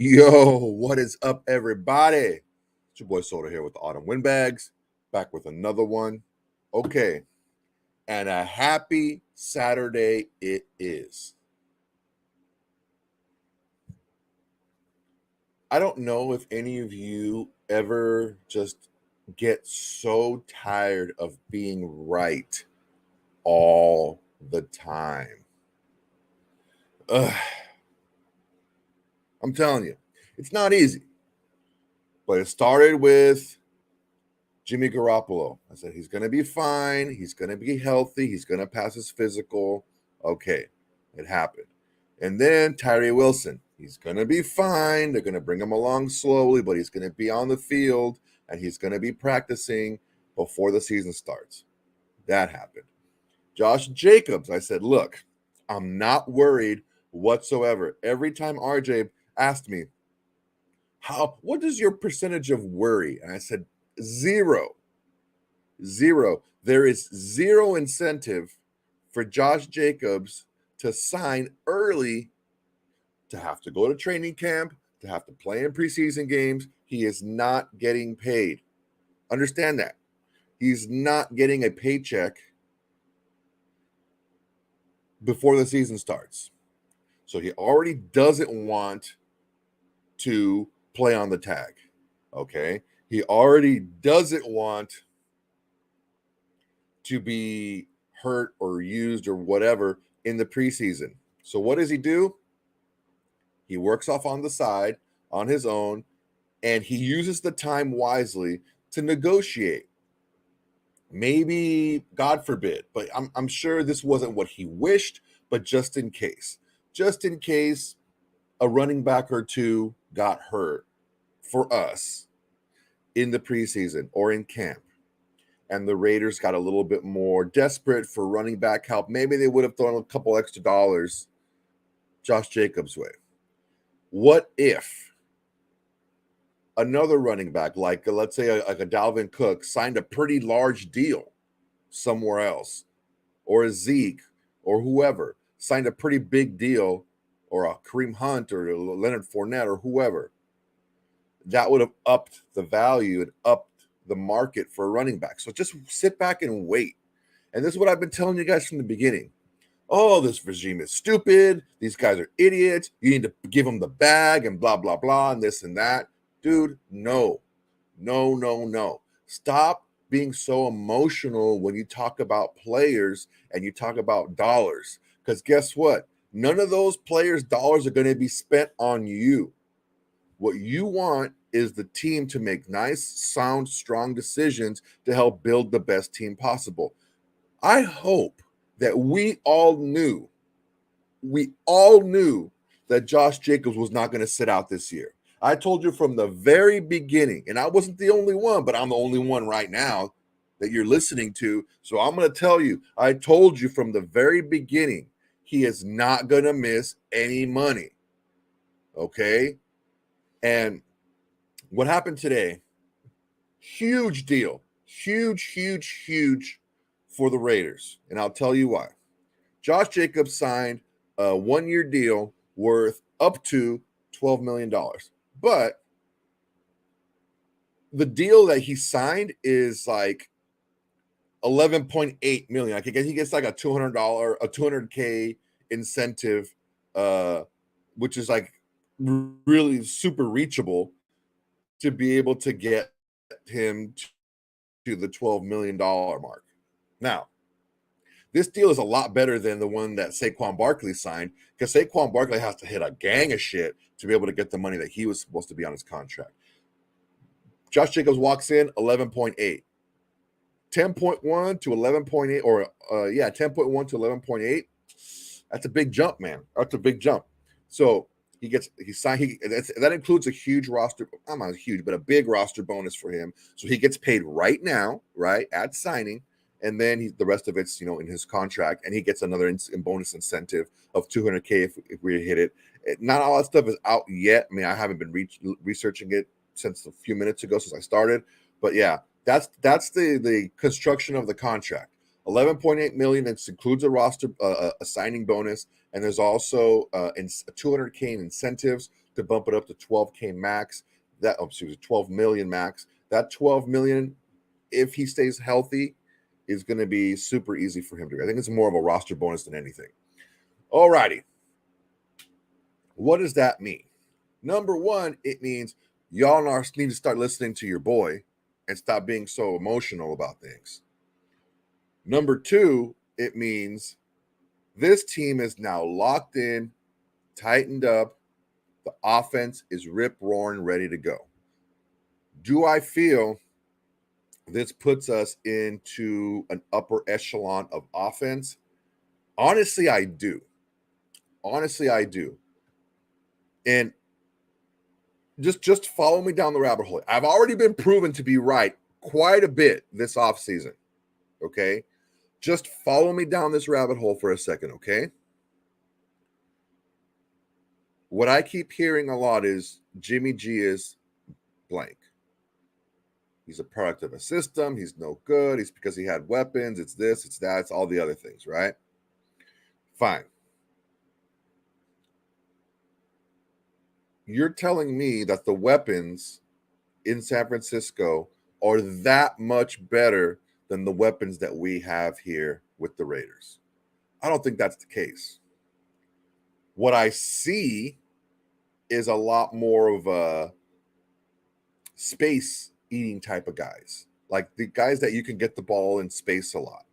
Yo, what is up, everybody? It's your boy Soto here with the Autumn Windbags, back with another one. Okay, and a happy Saturday it is. I don't know if any of you ever just get so tired of being right all the time. Ugh, I'm telling you, it's not easy, but it started with Jimmy Garoppolo. I said, he's going to be fine. He's going to be healthy. He's going to pass his physical. Okay, it happened. And then Tyree Wilson. He's going to be fine. They're going to bring him along slowly, but he's going to be on the field and he's going to be practicing before the season starts. That happened. Josh Jacobs, I said, look, I'm not worried whatsoever. Every time RJ asked me, what is your percentage of worry? And I said, zero. There is zero incentive for Josh Jacobs to sign early, to have to go to training camp, to have to play in preseason games. He is not getting paid. Understand that. He's not getting a paycheck before the season starts. So he already doesn't want to play on the tag. Okay. He already doesn't want to be hurt or used or whatever in the preseason. So what does he do? He works off on the side on his own, and he uses the time wisely to negotiate. Maybe, God forbid, but I'm sure this wasn't what he wished, but just in case a running back or two got hurt for us in the preseason or in camp, and the Raiders got a little bit more desperate for running back help, maybe they would have thrown a couple extra dollars Josh Jacobs' way. What if another running back, like let's say like a Dalvin Cook, signed a pretty large deal somewhere else, or a Zeke or whoever signed a pretty big deal, or a Kareem Hunt or Leonard Fournette or whoever? That would have upped the value and upped the market for a running back. So just sit back and wait. And this is what I've been telling you guys from the beginning. Oh, this regime is stupid. These guys are idiots. You need to give them the bag and blah, blah, blah, and this and that. Dude, no. Stop being so emotional when you talk about players and you talk about dollars. Because guess what? None of those players' dollars are going to be spent on you. What you want is the team to make nice, sound, strong decisions to help build the best team possible. I hope that we all knew that Josh Jacobs was not going to sit out this year. I told you from the very beginning, and I wasn't the only one, but I'm the only one right now that you're listening to. So I'm going to tell you, I told you from the very beginning, he is not going to miss any money. Okay? And what happened today, huge deal, huge for the Raiders. And I'll tell you why. Josh Jacobs signed a one-year deal worth up to $12 million. But the deal that he signed is like 11.8 million. I guess he gets like a $200K incentive, which is like really super reachable to be able to get him to the $12 million mark. Now, this deal is a lot better than the one that Saquon Barkley signed, because Saquon Barkley has to hit a gang of shit to be able to get the money that he was supposed to be on his contract. Josh Jacobs walks in 11.8. 10.1 to 11.8, or 10.1 to 11.8. That's a big jump, man. That's a big jump. So that includes a huge roster, not huge, but a big roster bonus for him. So he gets paid right now, right at signing, and then the rest of it's in his contract, and he gets another bonus incentive of $200K if we hit it. Not all that stuff is out yet. I mean, I haven't been researching it since a few minutes ago, since I started, but yeah, that's the construction of the contract. $11.8 million. This includes a roster, a signing bonus, and there's also $200K in incentives to bump it up to $12K max. $12 million max. That $12 million, if he stays healthy, is going to be super easy for him to. I think it's more of a roster bonus than anything. All righty. What does that mean? Number one, it means y'all need to start listening to your boy and stop being so emotional about things. Number two, it means this team is now locked in, tightened up. The offense is rip-roaring, ready to go. Do I feel this puts us into an upper echelon of offense? Honestly, I do. And just follow me down the rabbit hole. I've already been proven to be right quite a bit this offseason, okay? Just follow me down this rabbit hole for a second, okay? What I keep hearing a lot is Jimmy G is blank. He's a product of a system. He's no good. He's because he had weapons. It's this, it's that, it's all the other things, right? Fine. You're telling me that the weapons in San Francisco are that much better than the weapons that we have here with the Raiders. I don't think that's the case. What I see is a lot more of a space eating type of guys, like the guys that you can get the ball in space a lot.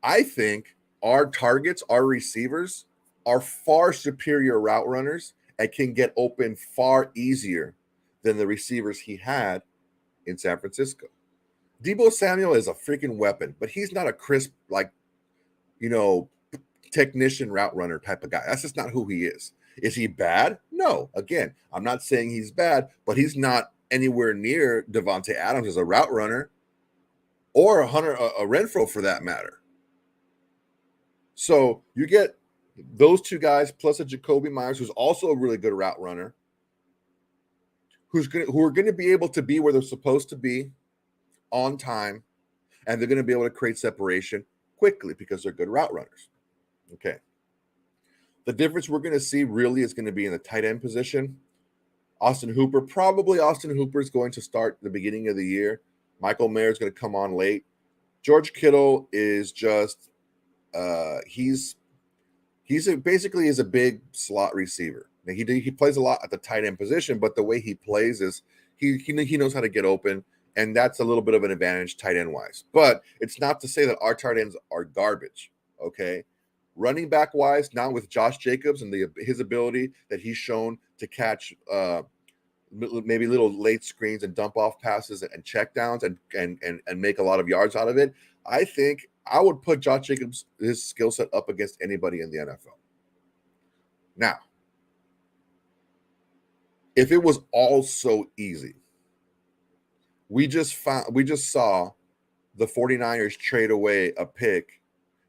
I think our targets, our receivers, are far superior route runners and can get open far easier than the receivers he had in San Francisco. Deebo Samuel is a freaking weapon, but he's not a crisp, technician route runner type of guy. That's just not who he is. Is he bad? No. Again, I'm not saying he's bad, but he's not anywhere near Devontae Adams as a route runner or a Renfro for that matter. So you get those two guys plus a Jacoby Myers, who's also a really good route runner, who are going to be able to be where they're supposed to be on time, and they're going to be able to create separation quickly because they're good route runners. Okay. The difference we're going to see really is going to be in the tight end position. Austin Hooper is going to start the beginning of the year. Michael Mayer is going to come on late. George Kittle is just basically a big slot receiver. Now, he plays a lot at the tight end position, but the way he plays is he knows how to get open, and that's a little bit of an advantage tight end wise. But it's not to say that our tight ends are garbage. Okay. Running back wise, now with Josh Jacobs and his ability that he's shown to catch maybe little late screens and dump off passes and check downs and make a lot of yards out of it, I think I would put Josh Jacobs, his skill set, up against anybody in the NFL. Now, if it was all so easy, we just saw the 49ers trade away a pick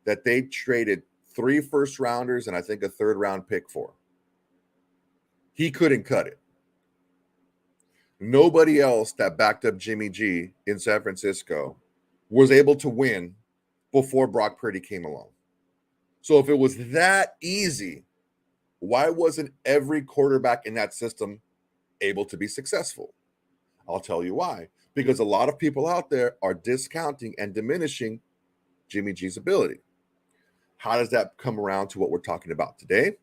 that they traded 3 first-rounders and I think a third-round pick for. He couldn't cut it. Nobody else that backed up Jimmy G in San Francisco was able to win before Brock Purdy came along. So if it was that easy, why wasn't every quarterback in that system able to be successful? I'll tell you why. Because a lot of people out there are discounting and diminishing Jimmy G's ability. How does that come around to what we're talking about today?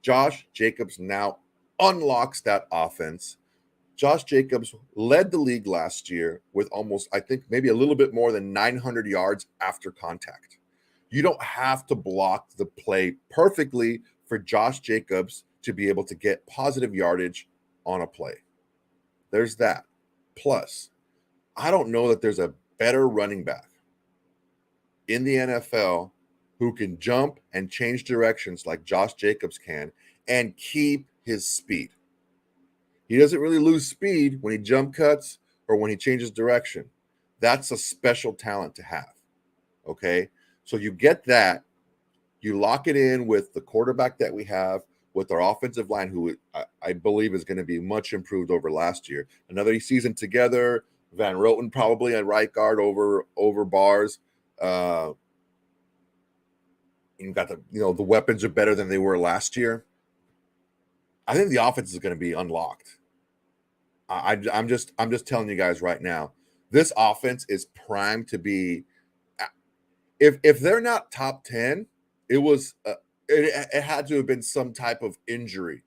Josh Jacobs now unlocks that offense. Josh Jacobs led the league last year with almost, I think, maybe a little bit more than 900 yards after contact. You don't have to block the play perfectly for Josh Jacobs to be able to get positive yardage on a play. There's that. Plus, I don't know that there's a better running back in the NFL who can jump and change directions like Josh Jacobs can and keep his speed. He doesn't really lose speed when he jump cuts or when he changes direction. That's a special talent to have. Okay? So you get that. You lock it in with the quarterback that we have, with our offensive line, who I believe is going to be much improved over last year. Another season together, Van Roten probably at right guard over bars. You got the weapons are better than they were last year. I think the offense is going to be unlocked. I'm just telling you guys right now, this offense is primed to be. If they're not top 10, it was it had to have been some type of injury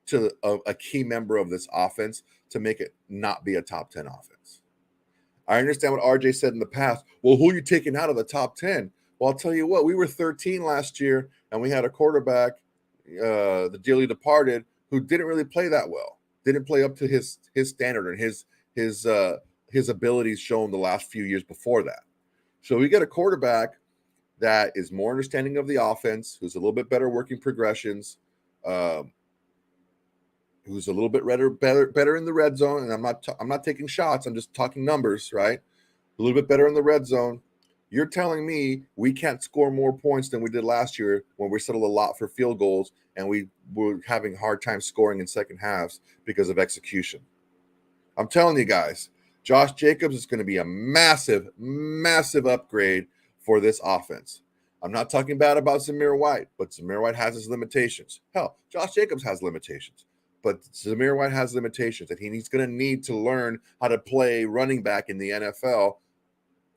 to a key member of this offense to make it not be a top 10 offense. I understand what RJ said in the past. Well, who are you taking out of the top 10? Well, I'll tell you what, we were 13 last year, and we had a quarterback, the dearly departed, who didn't really play that well. Didn't play up to his standard and his abilities shown the last few years before that. So we get a quarterback that is more understanding of the offense, who's a little bit better working progressions, who's a little bit better in the red zone. And I'm not taking shots. I'm just talking numbers, right? A little bit better in the red zone. You're telling me we can't score more points than we did last year when we settled a lot for field goals and we were having a hard time scoring in second halves because of execution. I'm telling you guys, Josh Jacobs is going to be a massive, massive upgrade for this offense. I'm not talking bad about Zamir White, but Zamir White has his limitations. Hell, Josh Jacobs has limitations, but Zamir White has limitations, and he's going to need to learn how to play running back in the NFL.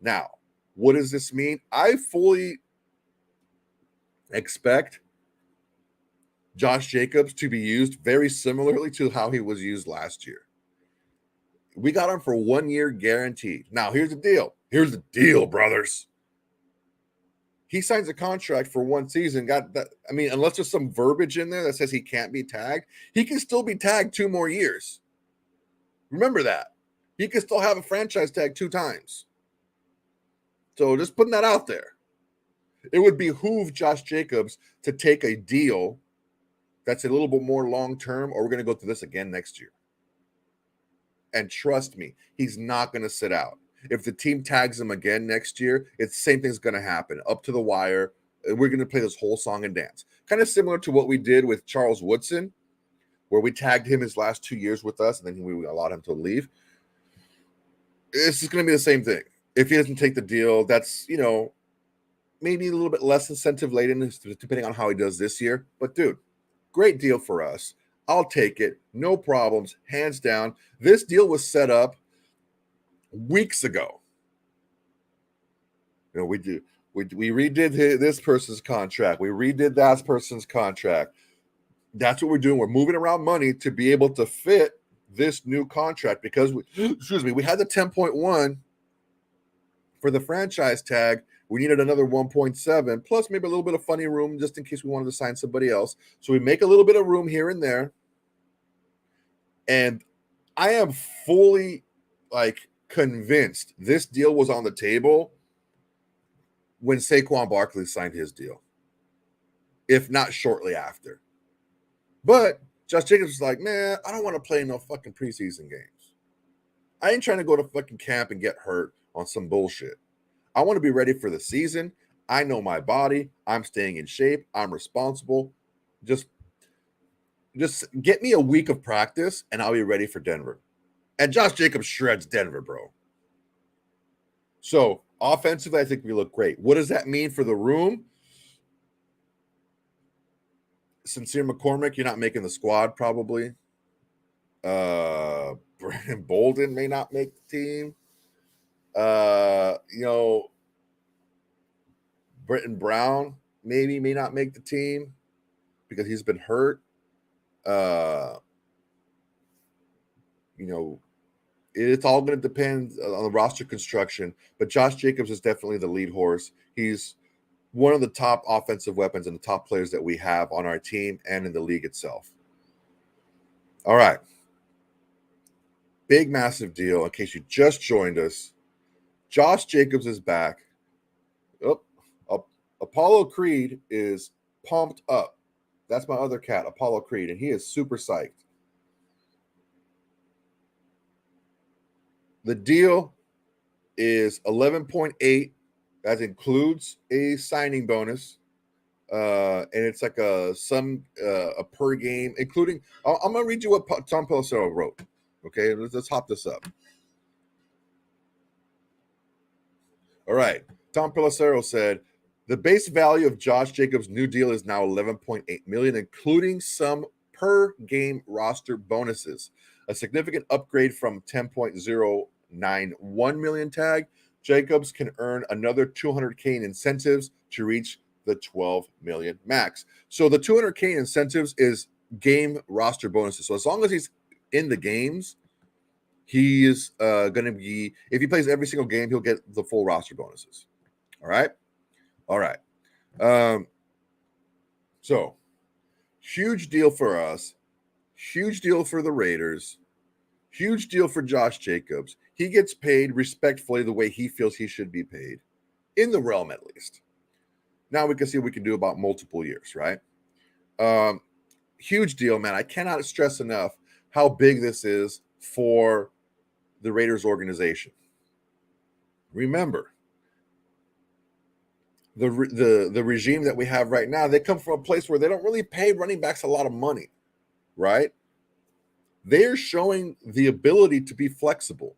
Now, what does this mean? I fully expect Josh Jacobs to be used very similarly to how he was used last year. We got him for 1 year guaranteed. Now, here's the deal. Here's the deal, brothers. He signs a contract for 1 season. Unless there's some verbiage in there that says he can't be tagged, he can still be tagged 2 more years. Remember that. He can still have a franchise tag 2 times. So just putting that out there. It would behoove Josh Jacobs to take a deal that's a little bit more long-term, or we're going to go through this again next year. And trust me, he's not going to sit out. If the team tags him again next year, it's the same thing's going to happen. Up to the wire. We're going to play this whole song and dance. Kind of similar to what we did with Charles Woodson, where we tagged him his last 2 years with us, and then we allowed him to leave. It's just going to be the same thing. If he doesn't take the deal, that's, maybe a little bit less incentive laden, depending on how he does this year. But, dude, great deal for us. I'll take it. No problems. Hands down. This deal was set up weeks ago. We redid this person's contract. We redid that person's contract. That's what we're doing. We're moving around money to be able to fit this new contract because we had the 10.1 for the franchise tag. We needed another 1.7 plus maybe a little bit of funny room just in case we wanted to sign somebody else. So we make a little bit of room here and there. And I am fully convinced this deal was on the table when Saquon Barkley signed his deal, if not shortly after. But Josh Jacobs was like, man, I don't want to play no fucking preseason games. I ain't trying to go to fucking camp and get hurt on some bullshit. I want to be ready for the season. I know my body. I'm staying in shape. I'm responsible. Just get me a week of practice and I'll be ready for Denver. And Josh Jacobs shreds Denver, bro. So offensively, I think we look great. What does that mean for the room? Sincere McCormick, you're not making the squad probably. Brandon Bolden may not make the team. Britton Brown may not make the team because he's been hurt. It's all going to depend on the roster construction, but Josh Jacobs is definitely the lead horse. He's one of the top offensive weapons and the top players that we have on our team and in the league itself. All right. Big, massive deal. In case you just joined us, Josh Jacobs is back. Apollo Creed is pumped up. That's my other cat, Apollo Creed, and he is super psyched. The deal is 11.8. That includes a signing bonus. And it's like a per game, including. I'm going to read you what Tom Pelissero wrote. Okay, let's hop this up. All right. Tom Pelissero said the base value of Josh Jacobs' new deal is now $11.8 million, including some per game roster bonuses, a significant upgrade from $10.091 million tag. Jacobs can earn another $200K in incentives to reach the $12 million max. So the $200K in incentives is game roster bonuses. So as long as he's in the games, he is going to be, if he plays every single game, he'll get the full roster bonuses. All right. All right. So huge deal for us. Huge deal for the Raiders. Huge deal for Josh Jacobs. He gets paid respectfully the way he feels he should be paid, in the realm at least. Now we can see what we can do about multiple years, right? Huge deal, man. I cannot stress enough how big this is for the Raiders organization. Remember, the regime that we have right now, they come from a place where they don't really pay running backs a lot of money, right? They're showing the ability to be flexible.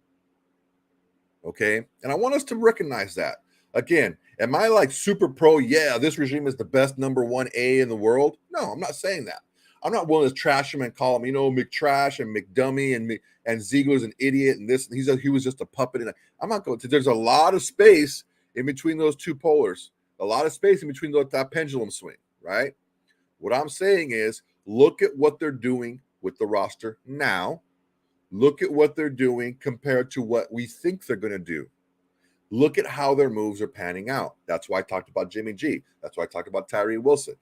Okay. And I want us to recognize that. Again, am I like super pro? Yeah, this regime is the best number 1A in the world. No, I'm not saying that. I'm not willing to trash him and call him, McTrash and McDummy and Ziegler's an idiot and this. He was just a puppet. And I'm not going to. There's a lot of space in between those two polars, a lot of space in between that pendulum swing, right? What I'm saying is, look at what they're doing with the roster now. Look at what they're doing compared to what we think they're going to do. Look at how their moves are panning out. That's why I talked about Jimmy G. That's why I talked about Tyree Wilson.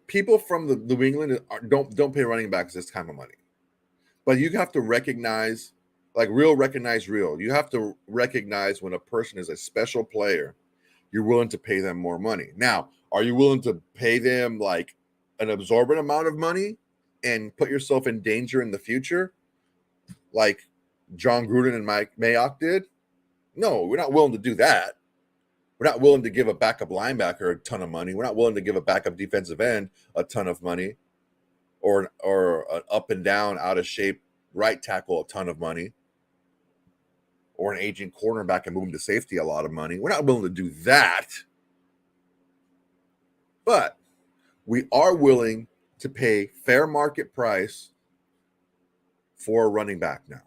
People from the New England don't pay running backs this kind of money. But you have to recognize, recognize real. You have to recognize when a person is a special player, you're willing to pay them more money. Now, are you willing to pay them like an absorbent amount of money and put yourself in danger in the future, like John Gruden and Mike Mayock did? No, we're not willing to do that. We're not willing to give a backup linebacker a ton of money. We're not willing to give a backup defensive end a ton of money, or an up and down, out of shape right tackle a ton of money, or an aging cornerback and move him to safety a lot of money. We're not willing to do that. But we are willing to pay fair market price for a running back now.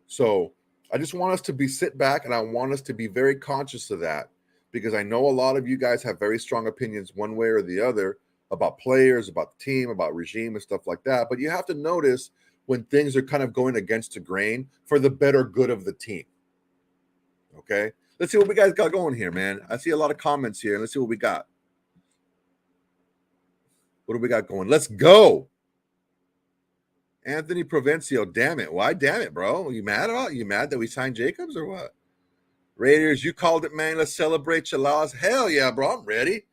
So I just want us to sit back, and I want us to be very conscious of that, because I know a lot of you guys have very strong opinions one way or the other about players, about the team, about regime and stuff like that. But you have to notice when things are kind of going against the grain for the better good of the team. Okay? Let's see what we guys got going here, man. I see a lot of comments here. Let's see what we got. What do we got going? Let's go. Anthony Provencio, damn it. Why damn it, bro? You mad about? You mad that we signed Jacobs or what? Raiders, you called it, man. Let's celebrate your loss. Hell yeah, bro. I'm ready.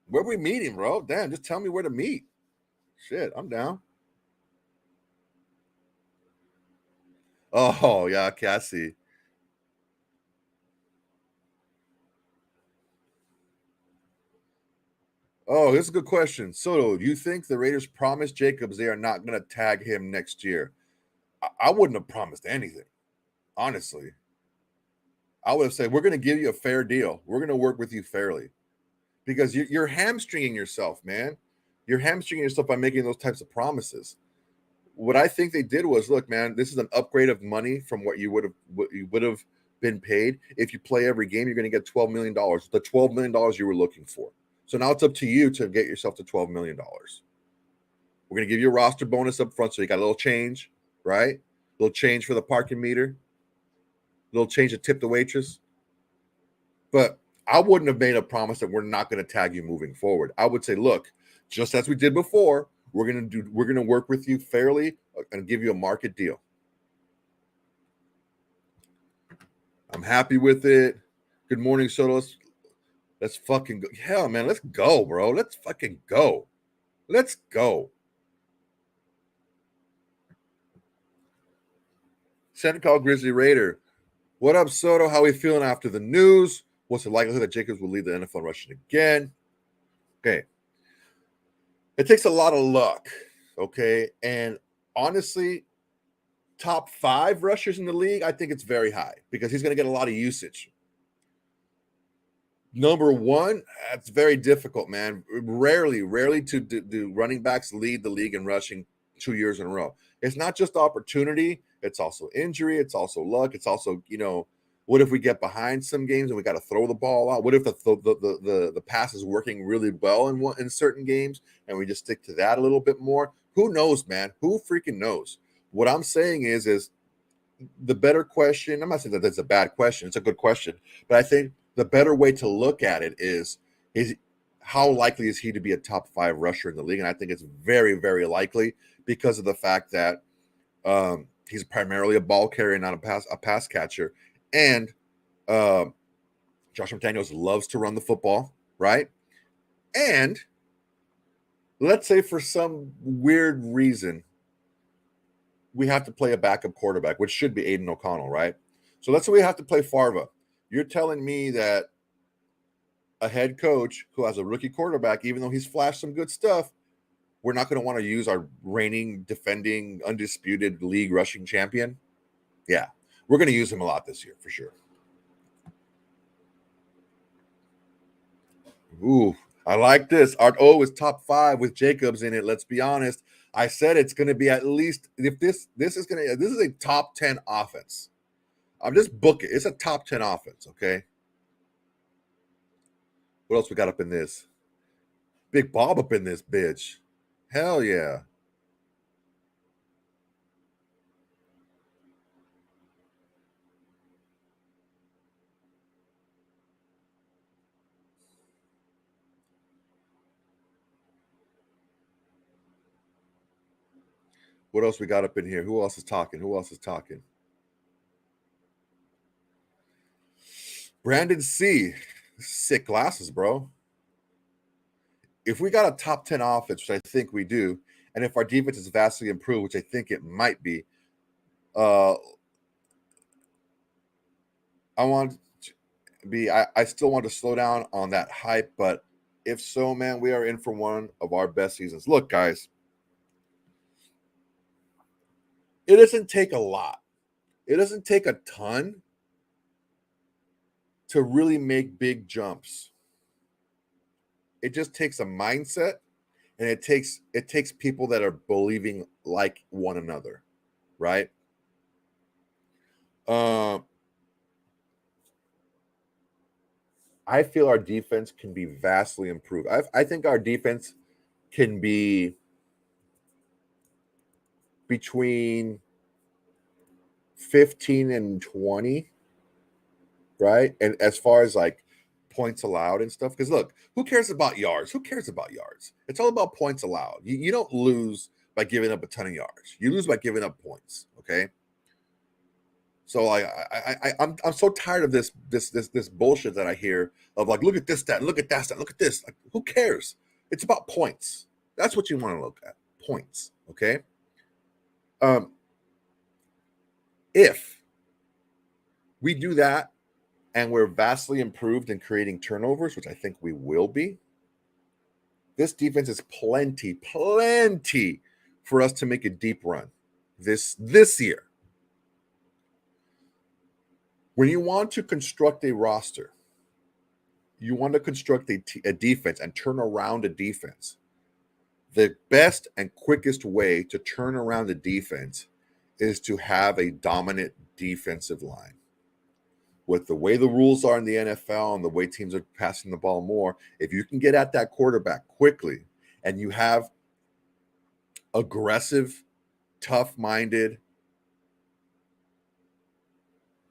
Where we meeting, bro? Damn, just tell me where to meet. Shit, I'm down. Oh, yeah, okay, I see. Oh, this is a good question. Soto, do you think the Raiders promised Jacobs they are not going to tag him next year? I wouldn't have promised anything, honestly. I would have said, we're going to give you a fair deal. We're going to work with you fairly, because you're hamstringing yourself, man. You're hamstringing yourself by making those types of promises. What I think they did was, look, man, this is an upgrade of money from what you would have been paid. If you play every game, you're going to get $12 million, the $12 million you were looking for. So now it's up to you to get yourself to $12 million. We're going to give you a roster bonus up front, so you got a little change, right? A little change for the parking meter, a little change to tip the waitress. But I wouldn't have made a promise that we're not going to tag you moving forward. I would say, look, just as we did before, we're going to work with you fairly and give you a market deal. I'm happy with it. Good morning, Soto. Let's fucking go. Hell, man, let's go, bro. Let's fucking go. Let's go. Senecal Grizzly Raider. What up, Soto? How are we feeling after the news? What's the likelihood that Jacobs will lead the NFL rushing again? Okay. It takes a lot of luck, okay? And honestly, top 5 rushers in the league, I think it's very high because he's going to get a lot of usage. Number 1, that's very difficult, man. Rarely do running backs lead the league in rushing 2 years in a row. It's not just opportunity, it's also injury, it's also luck, it's also, what if we get behind some games and we got to throw the ball out? What if the pass is working really well in certain games and we just stick to that a little bit more? Who knows, man? Who freaking knows? What I'm saying is the better question. I'm not saying that that's a bad question. It's a good question, but I think the better way to look at it is how likely is he to be a top 5 rusher in the league? And I think it's very, very likely because of the fact that he's primarily a ball carrier, not a pass catcher. And Josh McDaniels loves to run the football, right? And let's say for some weird reason, we have to play a backup quarterback, which should be Aiden O'Connell, right? So let's say we have to play Farva. You're telling me that a head coach who has a rookie quarterback, even though he's flashed some good stuff, we're not going to want to use our reigning, defending, undisputed league rushing champion? Yeah, we're going to use him a lot this year for sure. Ooh, I like this. Art O is top 5 with Jacobs in it. Let's be honest. I said it's going to be at least, if this is a top 10 offense. I'm just book it. It's a top 10 offense, okay? What else we got up in this? Big Bob up in this bitch. Hell yeah. What else we got up in here? Who else is talking? Brandon C. Sick glasses, bro. If we got a top 10 offense, which I think we do, and if our defense is vastly improved, which I think it might be, I still want to slow down on that hype, but if so, man, we are in for one of our best seasons. Look, guys, it doesn't take a lot. It doesn't take a ton to really make big jumps. It just takes a mindset, and it takes people that are believing like one another, right? I feel our defense can be vastly improved. I think our defense can be between 15 and 20, right? And as far as like points allowed and stuff, because look, who cares about yards? It's all about points allowed. You don't lose by giving up a ton of yards. You lose by giving up points. Okay. So I'm so tired of this bullshit that I hear of like, look at this stat, look at that stat, look at this. Like, who cares? It's about points. That's what you want to look at. Points. Okay. If we do that and we're vastly improved in creating turnovers, which I think we will be, this defense is plenty for us to make a deep run this year. When you want to construct a roster, you want to construct a defense and turn around a defense. The best and quickest way to turn around a defense is to have a dominant defensive line. With the way the rules are in the NFL and the way teams are passing the ball more, if you can get at that quarterback quickly and you have aggressive, tough-minded,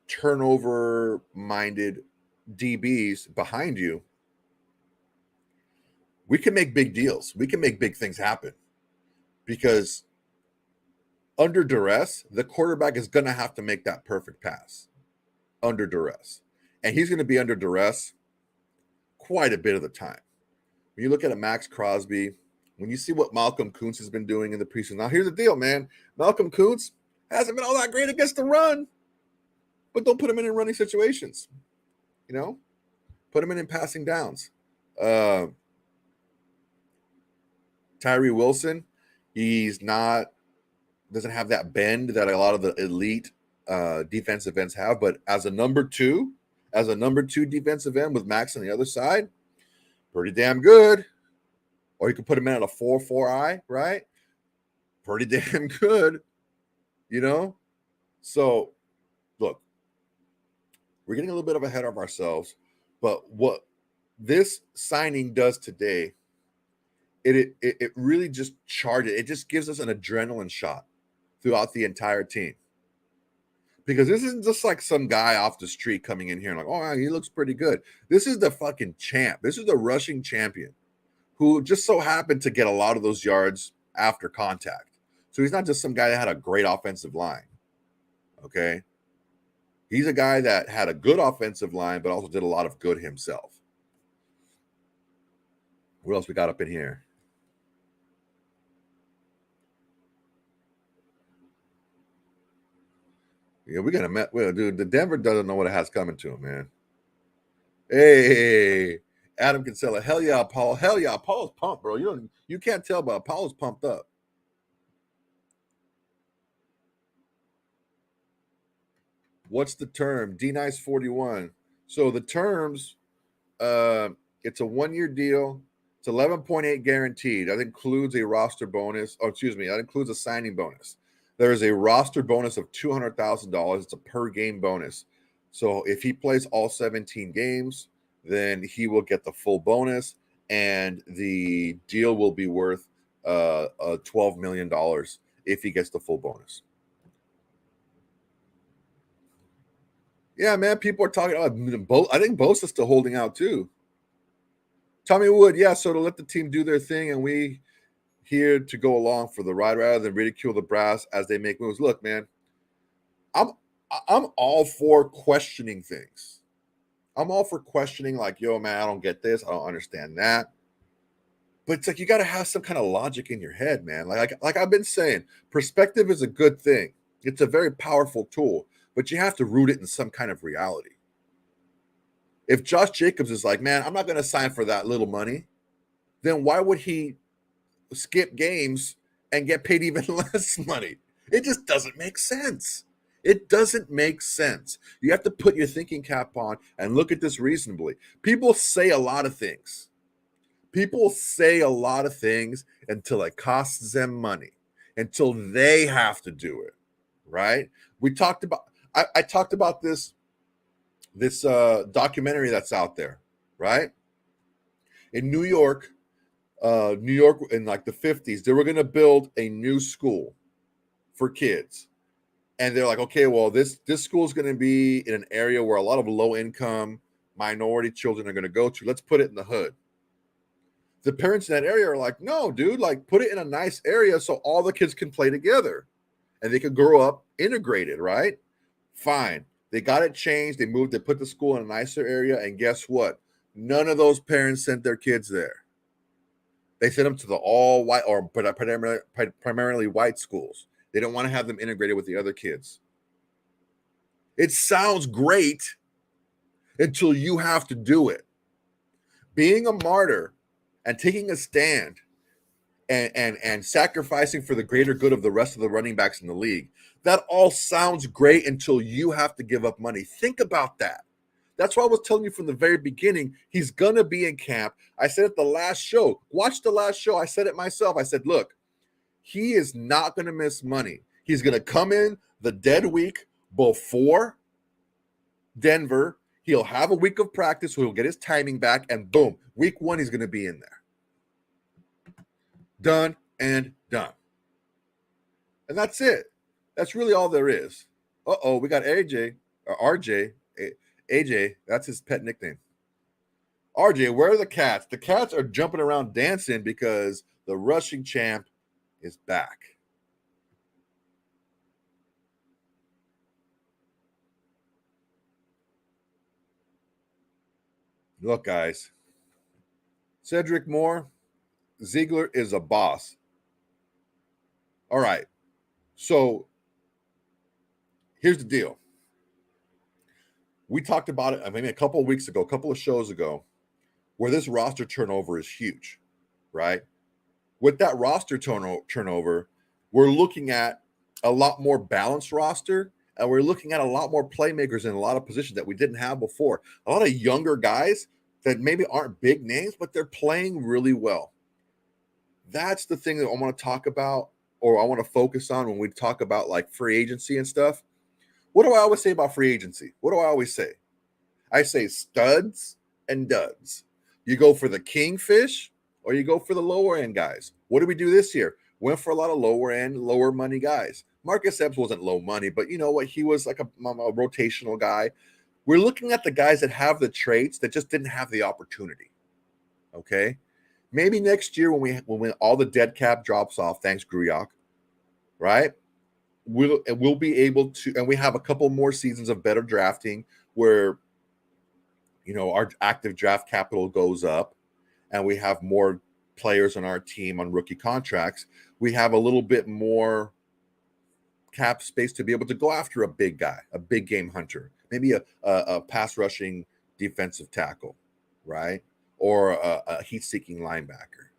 turnover-minded DBs behind you, we can make big deals. We can make big things happen because under duress, the quarterback is going to have to make that perfect pass under duress. And he's going to be under duress quite a bit of the time. When you look at a Max Crosby, when you see what Malcolm Kuntz has been doing in the preseason. Now, here's the deal, man. Malcolm Kuntz hasn't been all that great against the run, but don't put him in running situations. Put him in passing downs. Tyree Wilson, he's not doesn't have that bend that a lot of the elite defensive ends have. But as a number two defensive end with Max on the other side, pretty damn good. Or you could put him in at a 4-4-I, right? Pretty damn good, you know? So, look, we're getting a little bit of ahead of ourselves, but what this signing does today, it really just charges. It just gives us an adrenaline shot throughout the entire team. Because this isn't just like some guy off the street coming in here and like, oh, he looks pretty good. This is the fucking champ. This is the rushing champion who just so happened to get a lot of those yards after contact. So he's not just some guy that had a great offensive line. Okay. He's a guy that had a good offensive line, but also did a lot of good himself. What else we got up in here? Yeah, we're gonna met. Well, dude, the Denver doesn't know what it has coming to him, man. Hey, Adam Kinsella. Hell yeah, Paul. Hell yeah, Paul's pumped, bro. You can't tell, but Paul's pumped up. What's the term? D-Nice 41. So the terms, it's a 1-year deal. It's 11.8 guaranteed. That includes a roster bonus. Oh, excuse me. That includes a signing bonus. There is a roster bonus of $200,000. It's a per game bonus. So if he plays all 17 games, then he will get the full bonus, and the deal will be worth $12 million if he gets the full bonus. Yeah, man, people are talking about I think Bosa's still holding out too. Tommy Wood, yeah, so to let the team do their thing and we here to go along for the ride rather than ridicule the brass as they make moves. Look, man, I'm all for questioning things. I'm all for questioning, like, yo, man, I don't get this, I don't understand that. But it's like you got to have some kind of logic in your head, man. Like I've been saying, perspective is a good thing. It's a very powerful tool, but you have to root it in some kind of reality. If Josh Jacobs is like, man, I'm not going to sign for that little money, then why would he skip games and get paid even less money? It just doesn't make sense. It doesn't make sense. You have to put your thinking cap on and look at this reasonably. People say a lot of things. People say a lot of things until it costs them money, until they have to do it, right? I talked about this documentary that's out there, right? In New York in like the 50s, they were going to build a new school for kids. And they're like, okay, well, this school is going to be in an area where a lot of low income minority children are going to go to. Let's put it in the hood. The parents in that area are like, no, dude, like put it in a nice area so all the kids can play together and they could grow up integrated, right? Fine. They got it changed. They put the school in a nicer area. And guess what? None of those parents sent their kids there. They sent them to the all white or primarily white schools. They don't want to have them integrated with the other kids. It sounds great until you have to do it. Being a martyr and taking a stand and sacrificing for the greater good of the rest of the running backs in the league, that all sounds great until you have to give up money. Think about that. That's why I was telling you from the very beginning, he's going to be in camp. I said at the last show, watch the last show. I said it myself. I said, look, he is not going to miss money. He's going to come in the dead week before Denver. He'll have a week of practice, so he'll get his timing back, and boom, week 1, he's going to be in there. Done and done. And that's it. That's really all there is. Uh-oh, we got AJ, or RJ, AJ, that's his pet nickname. RJ, where are the cats? The cats are jumping around dancing because the rushing champ is back. Look, guys, Cedric Moore, Ziegler is a boss. All right. So here's the deal. We talked about it, maybe a couple of weeks ago, a couple of shows ago, where this roster turnover is huge, right? With that roster turnover, we're looking at a lot more balanced roster, and we're looking at a lot more playmakers in a lot of positions that we didn't have before. A lot of younger guys that maybe aren't big names, but they're playing really well. That's the thing that I want to talk about, or I want to focus on when we talk about like free agency and stuff. What do I always say about free agency? What do I always say? I say studs and duds. You go for the kingfish or you go for the lower end guys. What did we do this year? Went for a lot of lower end, lower money guys. Marcus Epps wasn't low money, but you know what? He was like a rotational guy. We're looking at the guys that have the traits that just didn't have the opportunity. Okay. Maybe next year when all the dead cap drops off, thanks Gruyak, right? We'll be able to, and we have a couple more seasons of better drafting where, you know, our active draft capital goes up and we have more players on our team on rookie contracts. We have a little bit more cap space to be able to go after a big guy, a big game hunter, maybe a pass rushing defensive tackle, right? Or a heat-seeking linebacker,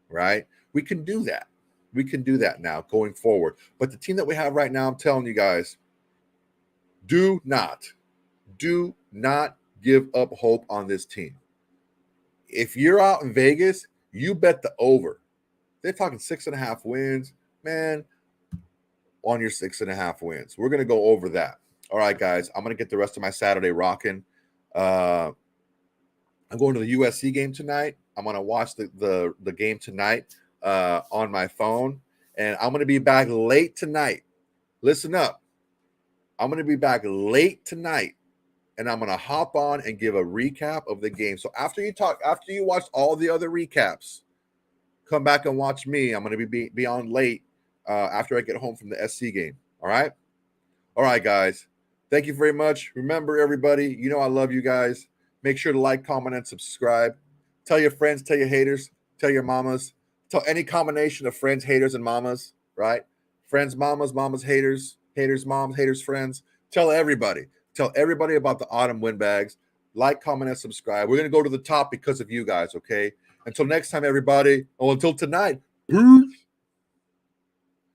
right? We can do that. We can do that now going forward. But the team that we have right now, I'm telling you guys, do not give up hope on this team. If you're out in Vegas, you bet the over. They're talking 6.5 wins, man. On your 6.5 wins, we're gonna go over that. All right, guys. I'm gonna get the rest of my Saturday rocking. I'm going to the USC game tonight. I'm going to watch the game tonight on my phone, and I'm going to be back late tonight. Listen up. I'm going to be back late tonight, and I'm going to hop on and give a recap of the game. So after you watch all the other recaps, come back and watch me. I'm going to be on late after I get home from the SC game. All right? All right, guys. Thank you very much. Remember, everybody, you know I love you guys. Make sure to like, comment, and subscribe. Tell your friends, tell your haters, tell your mamas, tell any combination of friends, haters, and mamas, right? Friends, mamas, mamas, haters, haters, moms, haters, friends. Tell everybody. Tell everybody about the Autumn Windbags. Like, comment, and subscribe. We're going to go to the top because of you guys, okay? Until next time, everybody. Oh, until tonight. Peace.